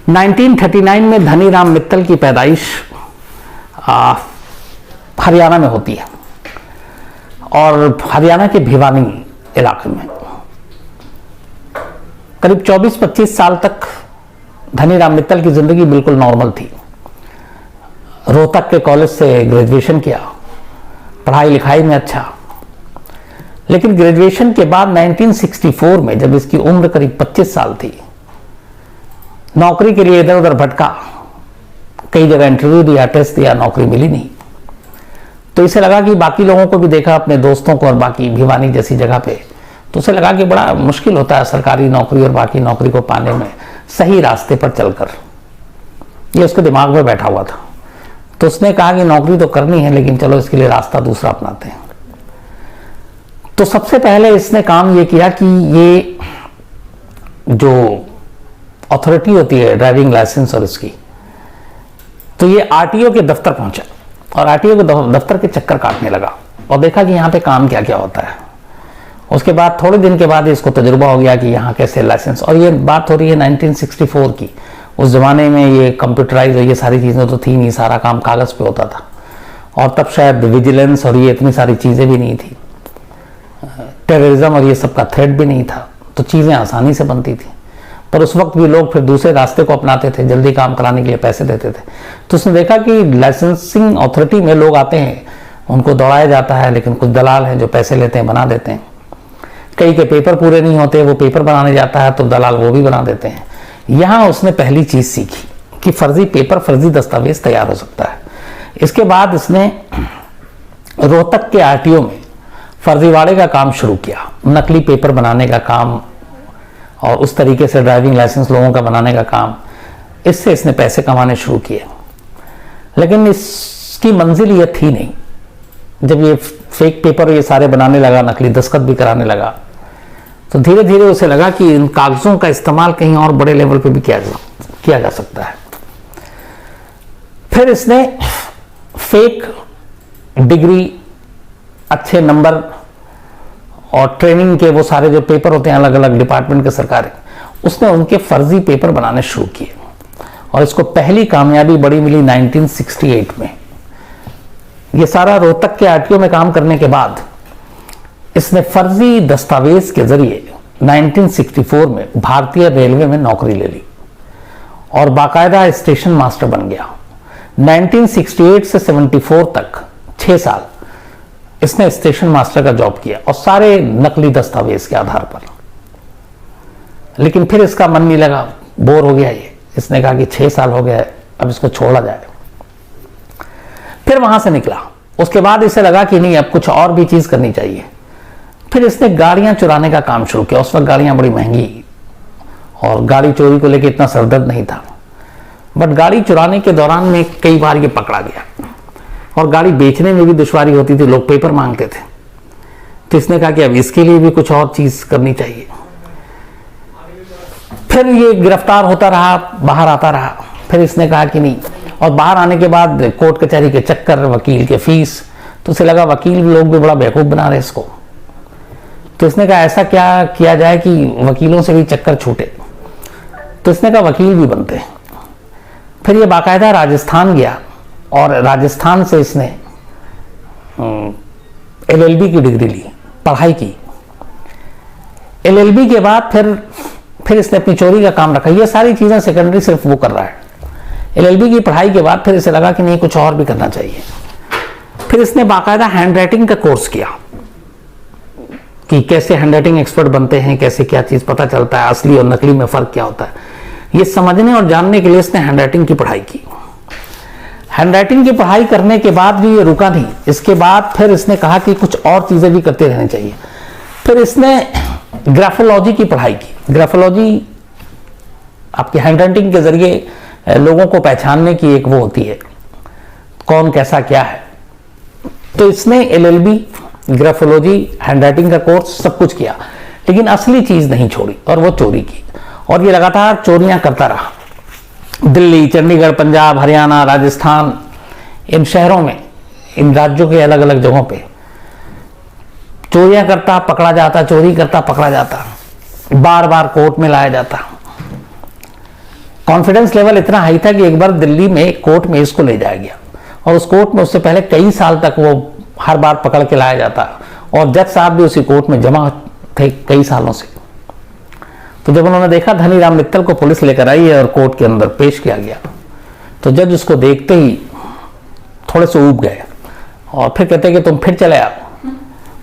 1939 में धनीराम मित्तल की पैदाइश हरियाणा में होती है और हरियाणा के भिवानी इलाके में। करीब 24-25 साल तक धनीराम मित्तल की जिंदगी बिल्कुल नॉर्मल थी। रोहतक के कॉलेज से ग्रेजुएशन किया, पढ़ाई लिखाई में अच्छा, लेकिन ग्रेजुएशन के बाद 1964 में जब इसकी उम्र करीब 25 साल थी, नौकरी के लिए इधर उधर भटका, कई जगह इंटरव्यू दिया, टेस्ट दिया, नौकरी मिली नहीं। तो इसे लगा कि बाकी लोगों को भी देखा, अपने दोस्तों को, और बाकी भिवानी जैसी जगह पे, तो उसे लगा कि बड़ा मुश्किल होता है सरकारी नौकरी और बाकी नौकरी को पाने में सही रास्ते पर चलकर। ये उसके दिमाग में बैठा हुआ था। तो उसने कहा कि नौकरी तो करनी है, लेकिन चलो इसके लिए रास्ता दूसरा अपनाते हैं। तो सबसे पहले इसने काम ये किया कि ये जो अथॉरिटी होती है ड्राइविंग लाइसेंस और इसकी, तो ये आरटीओ के दफ्तर पहुंचा और आरटीओ के दफ्तर के चक्कर काटने लगा और देखा कि यहाँ पे काम क्या क्या होता है। उसके बाद थोड़े दिन के बाद इसको तजुर्बा हो गया कि यहाँ कैसे लाइसेंस, और ये बात हो रही है 1964 की। उस जमाने में ये कंप्यूटराइज और ये सारी चीज़ें तो थी नहीं, सारा काम कागज़ पे होता था और तब शायद विजिलेंस और ये इतनी सारी चीज़ें भी नहीं थी, टेररिज्म और ये सब का थ्रेट भी नहीं था, तो चीज़ें आसानी से बनती थी। पर उस वक्त भी लोग फिर दूसरे रास्ते को अपनाते थे, जल्दी काम कराने के लिए पैसे देते थे। तो उसने देखा कि लाइसेंसिंग अथॉरिटी में लोग आते हैं, उनको दौड़ाया जाता है, लेकिन कुछ दलाल हैं जो पैसे लेते हैं, बना देते हैं। कई के पेपर पूरे नहीं होते, वो पेपर बनाने जाता है तो दलाल वो भी बना देते हैं। यहाँ उसने पहली चीज़ सीखी कि फर्जी पेपर, फर्जी दस्तावेज तैयार हो सकता है। इसके बाद इसने रोहतक के आरटीओ में फर्जीवाड़े का काम शुरू किया, नकली पेपर बनाने का काम और उस तरीके से ड्राइविंग लाइसेंस लोगों का बनाने का काम। इससे इसने पैसे कमाने शुरू किए, लेकिन इसकी मंजिल ये थी नहीं। जब ये फेक पेपर ये सारे बनाने लगा, नकली दस्तखत भी कराने लगा, तो धीरे धीरे उसे लगा कि इन कागजों का इस्तेमाल कहीं और बड़े लेवल पे भी किया जा सकता है। फिर इसने फेक डिग्री, अच्छे नंबर और ट्रेनिंग के वो सारे जो पेपर होते हैं अलग अलग डिपार्टमेंट के सरकारी, उसने उनके फर्जी पेपर बनाने शुरू किए और इसको पहली कामयाबी बड़ी मिली 1968 में। ये सारा रोहतक के आरटीओ में काम करने के बाद इसने फर्जी दस्तावेज के जरिए 1964 में भारतीय रेलवे में नौकरी ले ली और बाकायदा स्टेशन मास्टर बन गया। 1968 से 74 तक 6 साल इसने स्टेशन मास्टर का जॉब किया और सारे नकली दस्तावेज के आधार पर। लेकिन फिर इसका मन नहीं लगा, बोर हो गया ये। इसने कहा कि 6 साल हो गया है, अब इसको छोड़ा जाए। फिर वहां से निकला। उसके बाद इसे लगा कि नहीं, अब कुछ और भी चीज करनी चाहिए। फिर इसने गाड़ियां चुराने का काम शुरू किया। उस वक्त गाड़ियां बड़ी महंगी और गाड़ी चोरी को लेकर इतना सरदर्द नहीं था, बट गाड़ी चुराने के दौरान में कई बार ये पकड़ा गया और गाड़ी बेचने में भी दुश्वारी होती थी, लोग पेपर मांगते थे। तो इसने कहा कि अब इसके लिए भी कुछ और चीज करनी चाहिए। फिर ये गिरफ्तार होता रहा, बाहर आता रहा। फिर इसने कहा कि नहीं, और बाहर आने के बाद कोर्ट कचहरी के चक्कर, वकील के फीस, तो उसे लगा वकील लोग भी बड़ा बेवकूफ बना रहे इसको। तो इसने कहा ऐसा क्या किया जाए कि वकीलों से भी चक्कर छूटे। तो इसने कहा वकील भी बनते हैं। फिर ये बाकायदा राजस्थान गया और राजस्थान से इसने LLB की डिग्री ली, पढ़ाई की। LLB के बाद फिर इसने अपनी चोरी का काम रखा। ये सारी चीजें सेकेंडरी सिर्फ वो कर रहा है। LLB की पढ़ाई के बाद फिर इसे लगा कि नहीं, कुछ और भी करना चाहिए। फिर इसने बाकायदा हैंड राइटिंग का कोर्स किया कि कैसे हैंड राइटिंग एक्सपर्ट बनते हैं, कैसे क्या चीज पता चलता है, असली और नकली में फर्क क्या होता है। ये समझने और जानने के लिए इसने हैंड राइटिंग की पढ़ाई की। हैंड राइटिंग की पढ़ाई करने के बाद भी ये रुका नहीं। इसके बाद फिर इसने कहा कि कुछ और चीजें भी करते रहनी चाहिए। फिर इसने ग्राफोलॉजी की पढ़ाई की। ग्राफोलॉजी आपकी हैंड राइटिंग के जरिए लोगों को पहचानने की एक वो होती है, कौन कैसा क्या है। तो इसने LLB, ग्राफोलॉजी, हैंड राइटिंग का कोर्स सब कुछ किया, लेकिन असली चीज नहीं छोड़ी और वो चोरी की। और ये लगातार चोरियां करता रहा। दिल्ली, चंडीगढ़, पंजाब, हरियाणा, राजस्थान, इन शहरों में, इन राज्यों के अलग अलग जगहों पे चोरियां करता, पकड़ा जाता, चोरी करता, पकड़ा जाता, बार बार कोर्ट में लाया जाता। कॉन्फिडेंस लेवल इतना हाई था कि एक बार दिल्ली में कोर्ट में इसको ले जाया गया, और उस कोर्ट में उससे पहले कई साल तक वो हर बार पकड़ के लाया जाता, और जज साहब भी उसी कोर्ट में जमा थे कई सालों से। तो जब उन्होंने देखा धनीराम मित्तल को पुलिस लेकर आई है और कोर्ट के अंदर पेश किया गया, तो जज उसको देखते ही थोड़े से ऊब गए और फिर कहते कि तुम फिर चले आओ।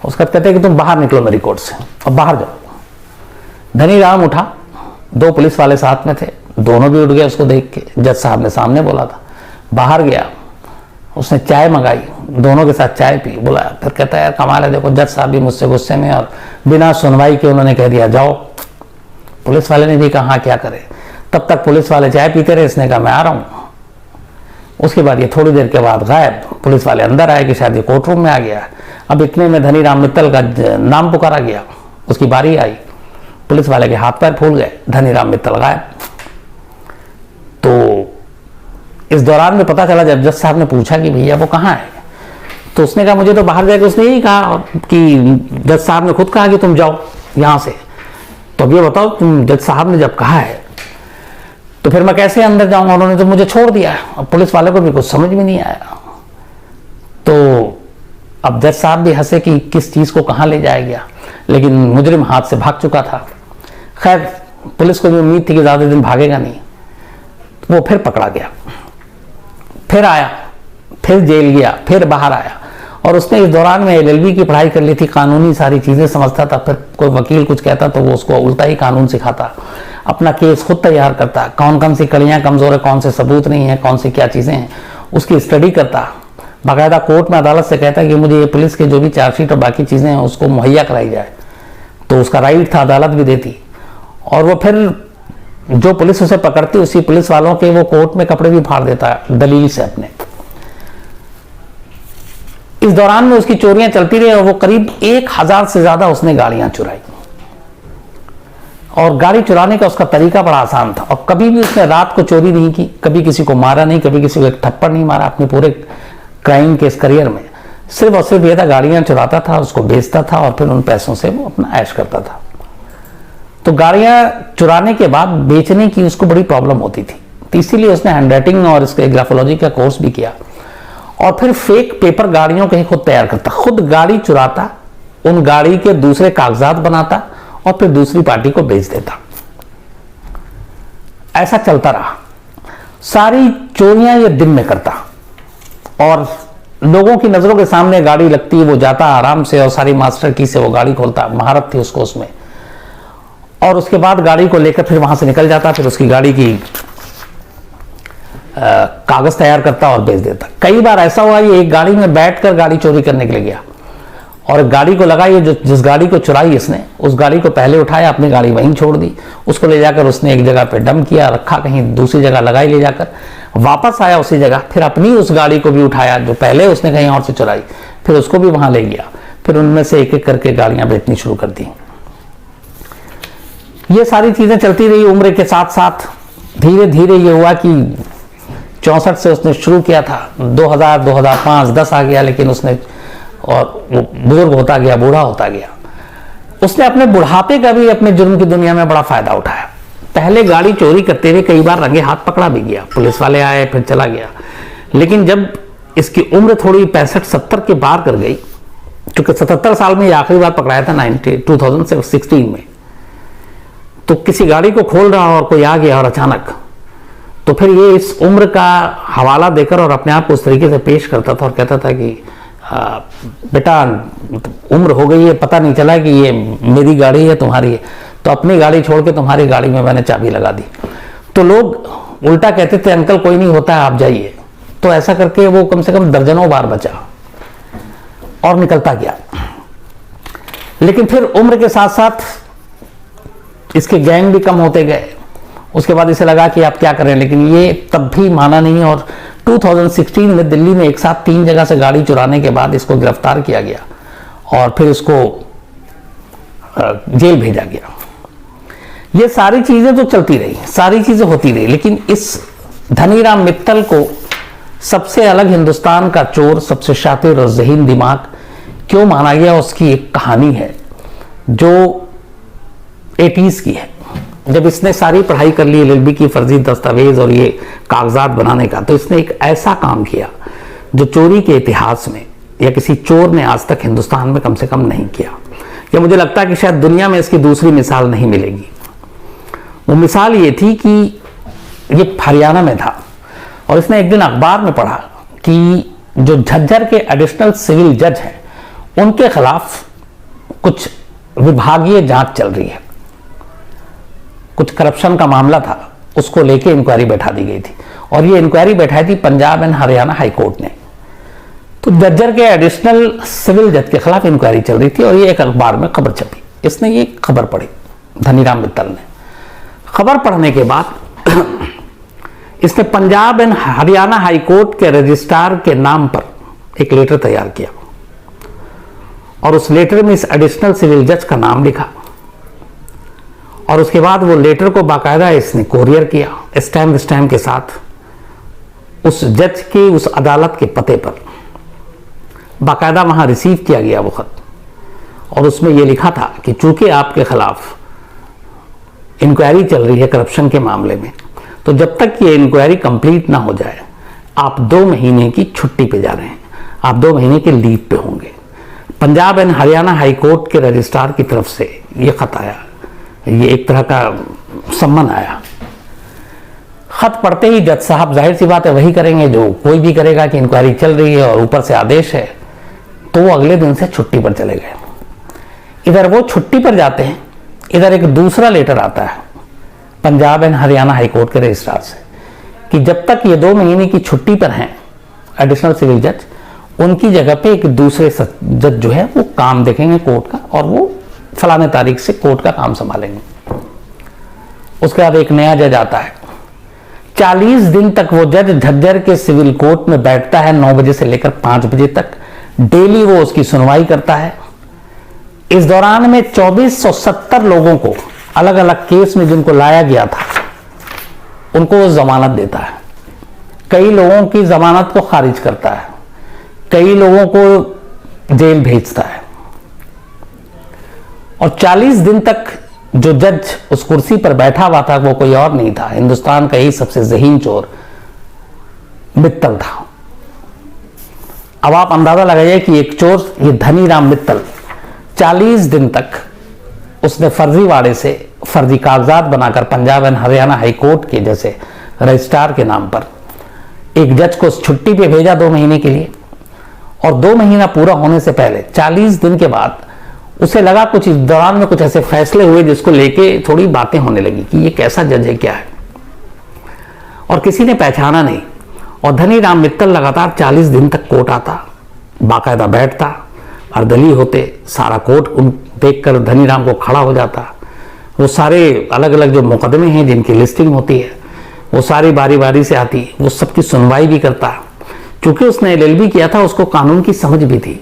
उसका कहते कि तुम बाहर निकलो मेरी कोर्ट से और बाहर जाओ। धनीराम उठा, 2 पुलिस वाले साथ में थे, दोनों भी उठ गए उसको देख के। जज साहब ने सामने बोला था, बाहर गया, उसने चाय मंगाई, दोनों के साथ चाय पी, बोला। फिर कहता है यार कमाल है, देखो जज साहब भी मुझसे गुस्से में और बिना सुनवाई के उन्होंने कह दिया जाओ। पुलिस वाले ने भी कहा हाँ क्या करे। तब तक पुलिस वाले चाय पीते रहे, इसने कहा मैं आ रहा हूँ। उसके बाद ये थोड़ी देर के बाद गायब। पुलिस वाले अंदर आए कि शायद ये कोर्ट रूम में आ गया। अब इतने में धनीराम मित्तल का नाम पुकारा गया, उसकी बारी आई, पुलिस वाले के हाथ पैर फूल गए, धनीराम मित्तल गायब। तो इस दौरान में पता चला, जब जज साहब ने पूछा कि भैया वो कहाँ है, तो उसने कहा मुझे तो बाहर जाके, उसने यही कहा कि जज साहब ने खुद कहा कि तुम जाओ यहाँ से। तो अब ये बताओ, तुम जज साहब ने जब कहा है तो फिर मैं कैसे अंदर जाऊंगा, उन्होंने तो मुझे छोड़ दिया। अब पुलिस वाले को भी कुछ समझ में नहीं आया। तो अब जज साहब भी हंसे कि किस चीज को कहाँ ले जाया गया, लेकिन मुजरिम हाथ से भाग चुका था। खैर पुलिस को भी उम्मीद थी कि ज्यादा दिन भागेगा नहीं, वो फिर पकड़ा गया, फिर आया, फिर जेल गया, फिर बाहर आया। और उसने इस दौरान में LLB की पढ़ाई कर ली थी, कानूनी सारी चीजें समझता था। फिर कोई वकील कुछ कहता तो वो उसको उल्टा ही कानून सिखाता, अपना केस खुद तैयार करता, कौन कौन सी कड़ियां कमजोर है, कौन से सबूत नहीं है, कौन सी क्या चीजें हैं, उसकी स्टडी करता। बाकायदा कोर्ट में अदालत से कहता कि मुझे ये पुलिस के जो भी चार्जशीट और बाकी चीजें हैं उसको मुहैया कराई जाए। तो उसका राइट था, अदालत भी देती। और वो फिर जो पुलिस उसे पकड़ती, उसी पुलिस वालों के वो कोर्ट में कपड़े भी फाड़ देता दलील से अपने। इस दौरान में उसकी चोरियां चलती रही और वो करीब 1000 से ज्यादा उसने गाड़ियां चुराई। और गाड़ी चुराने का उसका तरीका बड़ा आसान था, और कभी भी उसने रात को चोरी नहीं की, कभी किसी को मारा नहीं, कभी किसी को एक थप्पड़ नहीं मारा अपने पूरे क्राइम के इस करियर में। सिर्फ और सिर्फ ये था, गाड़ियां चुराता था, उसको बेचता था और फिर उन पैसों से वो अपना ऐश करता था। तो गाड़ियां चुराने के बाद बेचने की उसको बड़ी प्रॉब्लम होती थी, तो इसीलिए उसने हैंडराइटिंग और इसके ग्राफोलॉजी का कोर्स भी किया। और फिर फेक पेपर गाड़ियों के खुद तैयार करता, खुद गाड़ी चुराता, उन गाड़ी के दूसरे कागजात बनाता और फिर दूसरी पार्टी को बेच देता। ऐसा चलता रहा। सारी चोरियां ये दिन में करता और लोगों की नजरों के सामने गाड़ी लगती, वो जाता आराम से और सारी मास्टर की से वो गाड़ी खोलता, महारत थी उसको उसमें। और उसके बाद गाड़ी को लेकर फिर वहां से निकल जाता, फिर उसकी गाड़ी की कागज तैयार करता और बेच देता। कई बार ऐसा हुआ ये एक गाड़ी में बैठकर गाड़ी चोरी करने के लिए गया और गाड़ी को लगा, ये जिस गाड़ी को चुराई इसने, उस गाड़ी को पहले उठाया, अपनी गाड़ी वहीं छोड़ दी, उसको ले जाकर उसने एक जगह पे डंप किया, रखा कहीं दूसरी जगह लगाई, ले जाकर वापस आया उसी जगह, फिर अपनी उस गाड़ी को भी उठाया जो पहले उसने कहीं और से चुराई, फिर उसको भी वहां ले गया, फिर उनमें से एक एक करके गाड़ियां बेचनी शुरू कर दी। ये सारी चीजें चलती रही। उम्र के साथ साथ धीरे धीरे ये हुआ कि 64 से उसने शुरू किया था, 2000, 2005, 10 आ गया, लेकिन उसने और वो बुजुर्ग होता गया, बूढ़ा होता गया। उसने अपने बुढ़ापे का भी अपने जुर्म की दुनिया में बड़ा फायदा उठाया। पहले गाड़ी चोरी करते हुए कई बार रंगे हाथ पकड़ा भी गया, पुलिस वाले आए, फिर चला गया। लेकिन जब इसकी उम्र थोड़ी 65-70 के पार कर गई, क्योंकि 77 साल में ये आखिरी बार पकड़ाया था 2016 में, तो किसी गाड़ी को खोल रहा और कोई आ गया और अचानक, तो फिर ये इस उम्र का हवाला देकर और अपने आप को उस तरीके से पेश करता था और कहता था कि बेटा उम्र हो गई है, पता नहीं चला कि ये मेरी गाड़ी है तुम्हारी है, तो अपनी गाड़ी छोड़ के तुम्हारी गाड़ी में मैंने चाबी लगा दी। तो लोग उल्टा कहते थे अंकल कोई नहीं होता है आप जाइए। तो ऐसा करके वो कम से कम दर्जनों बार बचा और निकलता गया। लेकिन फिर उम्र के साथ साथ इसके गैंग भी कम होते गए। उसके बाद इसे लगा कि आप क्या करें, लेकिन ये तब भी माना नहीं और 2016 में दिल्ली में एक साथ 3 जगह से गाड़ी चुराने के बाद इसको गिरफ्तार किया गया और फिर इसको जेल भेजा गया। ये सारी चीजें तो चलती रही, सारी चीजें होती रही, लेकिन इस धनीराम मित्तल को सबसे अलग हिंदुस्तान का चोर, सबसे शातिर और ज़हीन दिमाग क्यों माना गया, उसकी एक कहानी है जो 80s की है। जब इसने सारी पढ़ाई कर ली एलएलबी की फर्जी दस्तावेज और ये कागजात बनाने का, तो इसने एक ऐसा काम किया जो चोरी के इतिहास में या किसी चोर ने आज तक हिंदुस्तान में कम से कम नहीं किया, या मुझे लगता है कि शायद दुनिया में इसकी दूसरी मिसाल नहीं मिलेगी। वो मिसाल ये थी कि ये हरियाणा में था और इसने एक दिन अखबार में पढ़ा कि जो झज्जर के एडिशनल सिविल जज हैं उनके खिलाफ कुछ विभागीय जांच चल रही है, कुछ करप्शन का मामला था, उसको लेके इंक्वायरी बैठा दी गई थी और ये इंक्वायरी बैठाई थी Punjab and Haryana high court ने। तो झज्जर के एडिशनल सिविल जज के खिलाफ इंक्वायरी चल रही थी और ये एक अखबार में खबर छपी। इसने ये खबर पढ़ी, धनीराम मित्तल ने। खबर पढ़ने के बाद इसने Punjab and Haryana high court के रजिस्ट्रार के नाम पर एक लेटर तैयार किया और उस लेटर में इस एडिशनल सिविल जज का नाम लिखा और उसके बाद वो लेटर को बाकायदा इसने कोरियर किया स्टैम्प के साथ उस जज की उस अदालत के पते पर। बाकायदा वहां रिसीव किया गया वो खत और उसमें यह लिखा था कि चूंकि आपके खिलाफ इंक्वायरी चल रही है करप्शन के मामले में, तो जब तक ये इंक्वायरी कंप्लीट ना हो जाए आप 2 महीने की छुट्टी पे जा रहे हैं, आप 2 महीने के लीव पे होंगे। Punjab and Haryana high court के रजिस्ट्रार की तरफ से ये खत आया, ये एक तरह का सम्मन आया। खत पढ़ते ही जज साहब जाहिर सी बात है वही करेंगे जो कोई भी करेगा कि इंक्वायरी चल रही है और ऊपर से आदेश है, तो वो अगले दिन से छुट्टी पर चले गए। इधर वो छुट्टी पर जाते हैं, इधर एक दूसरा लेटर आता है Punjab and Haryana high court के रजिस्ट्रार से कि जब तक ये 2 महीने की छुट्टी पर हैं एडिशनल सिविल जज, उनकी जगह पे एक दूसरे जज जो है वो काम देखेंगे कोर्ट का और वो फलाने तारीख से कोर्ट का काम संभालेंगे। उसके बाद एक नया जज आता है। 40 दिन तक वो जज झज्जर के सिविल कोर्ट में बैठता है, 9 बजे से लेकर 5 बजे तक डेली वो उसकी सुनवाई करता है। इस दौरान में 2470 लोगों को अलग अलग केस में जिनको लाया गया था उनको वो जमानत देता है, कई लोगों की जमानत को खारिज करता है, कई लोगों को जेल भेजता है और 40 दिन तक जो जज उस कुर्सी पर बैठा हुआ था वो कोई और नहीं था, हिंदुस्तान का ही सबसे ज़हीन चोर मित्तल था। अब आप अंदाजा लगाइए कि एक चोर, ये धनीराम मित्तल, 40 दिन तक उसने फर्जीवाड़े से फर्जी कागजात बनाकर Punjab and Haryana high court के जैसे रजिस्ट्रार के नाम पर एक जज को छुट्टी पे भेजा 2 महीने के लिए और 2 महीना पूरा होने से पहले 40 दिन के बाद उसे लगा कुछ इस दौरान में कुछ ऐसे फैसले हुए जिसको लेके थोड़ी बातें होने लगी कि ये कैसा जज है, क्या है, और किसी ने पहचाना नहीं। और धनीराम मित्तल लगातार 40 दिन तक कोर्ट आता, बाकायदा बैठता, अर्दली होते, सारा कोर्ट देखकर धनीराम को खड़ा हो जाता। वो सारे अलग अलग जो मुकदमे हैं जिनकी लिस्टिंग होती है वो सारी बारी बारी से आती, वो सबकी सुनवाई भी करता। चूंकि उसने एलएलबी किया था, उसको कानून की समझ भी थी,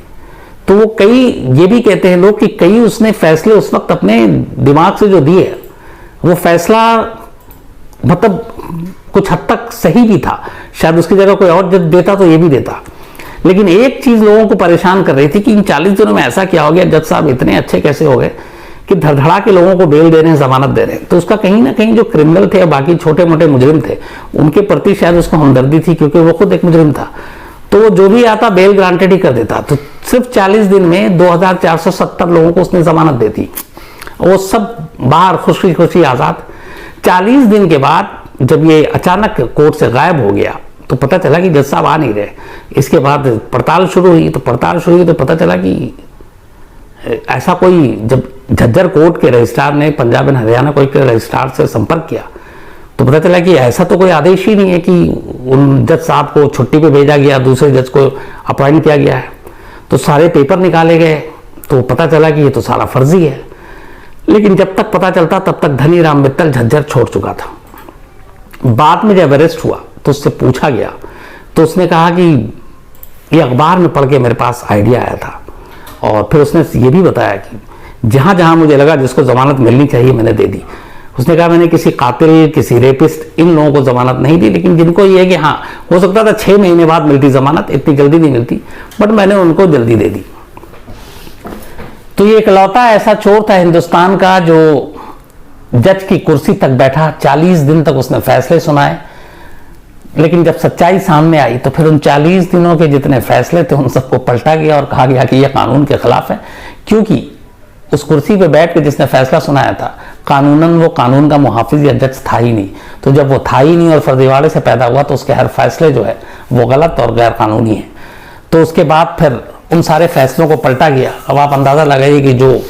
तो वो कई, ये भी कहते हैं लोग कि कई उसने फैसले उस वक्त अपने दिमाग से जो दिए वो फैसला मतलब कुछ हद तक सही भी था। शायद उसकी जगह कोई और जज देता तो ये भी देता। लेकिन एक चीज लोगों को परेशान कर रही थी कि इन 40 दिनों में ऐसा क्या हो गया, जज साहब इतने अच्छे कैसे हो गए कि धड़धड़ा के लोगों को बेल दे रहे हैं, जमानत दे रहे हैं। तो उसका कहीं ना कहीं जो क्रिमिनल थे, बाकी छोटे मोटे मुजरिम थे, उनके प्रति शायद उसको हमदर्दी थी, क्योंकि वो खुद एक मुजरिम था। तो वो जो भी आता बेल ग्रांटेड ही कर देता। तो सिर्फ 40 दिन में 2470 लोगों को उसने जमानत दे दी, वो सब बाहर खुशी खुशी आजाद। 40 दिन के बाद जब ये अचानक कोर्ट से गायब हो गया तो पता चला कि जज साहब आ नहीं रहे। इसके बाद पड़ताल शुरू हुई, तो पता चला कि ऐसा कोई, जब झज्जर कोर्ट के रजिस्ट्रार ने पंजाब एंड हरियाणा कोर्ट के रजिस्ट्रार से संपर्क किया तो पता चला कि ऐसा तो कोई आदेश ही नहीं है कि उन जज साहब को छुट्टी पे भेजा गया, दूसरे जज को अपॉइंट किया गया है। तो सारे पेपर निकाले गए तो पता चला कि ये तो सारा फर्जी है। लेकिन जब तक पता चलता तब तक धनीराम मित्तल झज्जर छोड़ चुका था। बाद में जब अरेस्ट हुआ तो उससे पूछा गया तो उसने कहा कि ये अखबार में पढ़ के मेरे पास आइडिया आया था, और फिर उसने ये भी बताया कि जहां जहां मुझे लगा जिसको जमानत मिलनी चाहिए मैंने दे दी। उसने कहा मैंने किसी कातिल, किसी रेपिस्ट, इन लोगों को जमानत नहीं दी, लेकिन जिनको ये है कि हाँ हो सकता था 6 महीने बाद मिलती जमानत, इतनी जल्दी नहीं मिलती, बट मैंने उनको जल्दी दे दी। तो ये इकलौता ऐसा चोर था हिंदुस्तान का जो जज की कुर्सी तक बैठा, 40 दिन तक उसने फैसले सुनाए, लेकिन जब सच्चाई सामने आई तो फिर उन 40 दिनों के जितने फैसले थे उन सबको पलटा गया और कहा गया कि यह कानून के खिलाफ है, क्योंकि उस कुर्सी पे बैठ के जिसने फैसला सुनाया था कानूनन वो कानून का मुहाफिज या जज था ही नहीं। तो जब वो था ही नहीं और फर्जीवाड़े से पैदा हुआ तो उसके हर फैसले जो है वो गलत और गैर कानूनी है। तो उसके बाद फिर उन सारे फैसलों को पलटा गया। अब आप अंदाज़ा लगाइए कि जो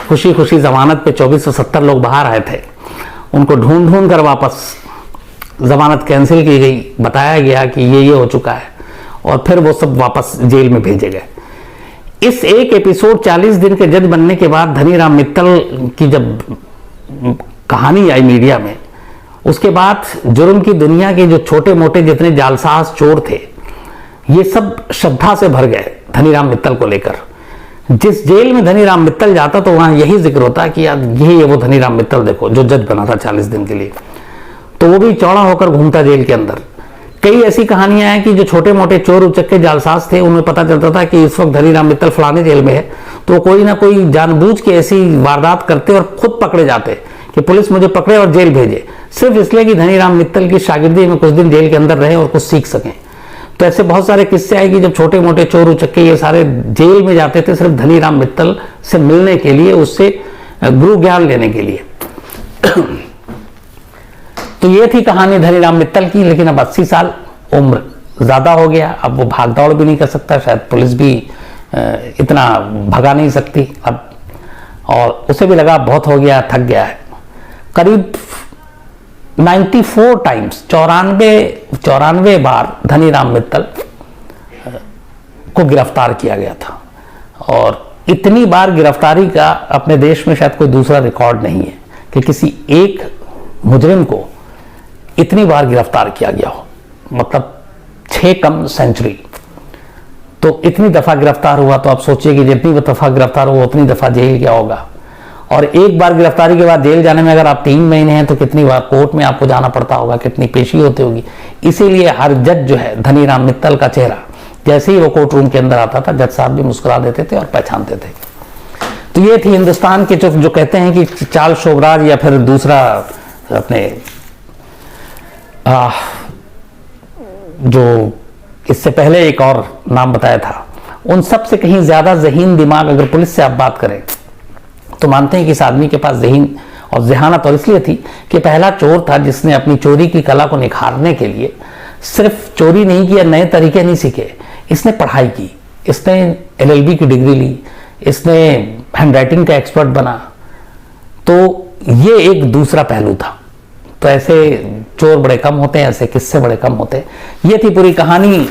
खुशी खुशी जमानत पे 2470 लोग बाहर आए थे, उनको ढूंढ ढूंढ कर वापस जमानत कैंसिल की गई, बताया गया कि ये हो चुका है, और फिर वो सब वापस जेल में भेजे गए। इस एक एपिसोड 40 दिन के जज बनने के बाद धनीराम मित्तल की जब कहानी आई मीडिया में, उसके बाद जुर्म की दुनिया के जो छोटे मोटे जितने जालसाज चोर थे ये सब श्रद्धा से भर गए धनीराम मित्तल को लेकर। जिस जेल में धनीराम मित्तल जाता तो वहां यही जिक्र होता कि यार यही है वो धनीराम मित्तल, देखो जो जज बना था 40 दिन के लिए। तो वो भी चौड़ा होकर घूमता जेल के अंदर। कई ऐसी कहानियां हैं कि जो छोटे मोटे चोर उचक्के जालसाज थे उन्हें पता चलता था कि इस वक्त धनीराम मित्तल फलाने जेल में है, तो कोई ना कोई जानबूझ के ऐसी वारदात करते और खुद पकड़े जाते कि पुलिस मुझे पकड़े और जेल भेजे, सिर्फ इसलिए कि धनीराम मित्तल की शागिर्दी में कुछ दिन जेल के अंदर रहे और कुछ सीख सकें। तो ऐसे बहुत सारे किस्से आए कि जब छोटे मोटे चोर उचक्के ये सारे जेल में जाते थे सिर्फ धनीराम मित्तल से मिलने के लिए, उससे गुरु ज्ञान लेने के लिए। तो ये थी कहानी धनीराम मित्तल की। लेकिन अब 80 साल उम्र ज्यादा हो गया, अब वो भाग दौड़ भी नहीं कर सकता, शायद पुलिस भी इतना भगा नहीं सकती अब, और उसे भी लगा बहुत हो गया, थक गया है। करीब 94 टाइम्स 94 बार धनीराम मित्तल को गिरफ्तार किया गया था, और इतनी बार गिरफ्तारी का अपने देश में शायद कोई दूसरा रिकॉर्ड नहीं है कि किसी एक मुजरिम को इतनी बार गिरफ्तार किया गया हो, मतलब 6 कम सेंचुरी। तो इतनी दफा गिरफ्तार हुआ, तो आप सोचिए कि जितनी दफा गिरफ्तार हुआ उतनी दफा जेल गया होगा। और एक बार गिरफ्तारी के बाद जेल जाने में अगर आप 3 महीने हैं तो कितनी बार कोर्ट में आपको जाना पड़ता होगा, कितनी पेशी होती होगी। इसीलिए हर जज जो है धनीराम मित्तल का चेहरा जैसे ही वो कोर्ट रूम के अंदर आता था जज साहब भी मुस्कुरा देते थे और पहचानते थे। तो ये थी हिंदुस्तान के जो कहते हैं कि चाल शोभराज या फिर दूसरा अपने जो इससे पहले एक और नाम बताया था, उन सब से कहीं ज्यादा ज़हीन दिमाग अगर पुलिस से आप बात करें तो मानते हैं कि इस आदमी के पास ज़हीन और ज़हानत और इसलिए थी कि पहला चोर था जिसने अपनी चोरी की कला को निखारने के लिए सिर्फ चोरी नहीं किया, नए तरीके नहीं सीखे, इसने पढ़ाई की, इसने LLB की डिग्री ली, इसने हैंडराइटिंग का एक्सपर्ट बना। तो ये एक दूसरा पहलू था। तो ऐसे चोर बड़े कम होते हैं, ऐसे किस्से बड़े कम होते हैं। ये थी पूरी कहानी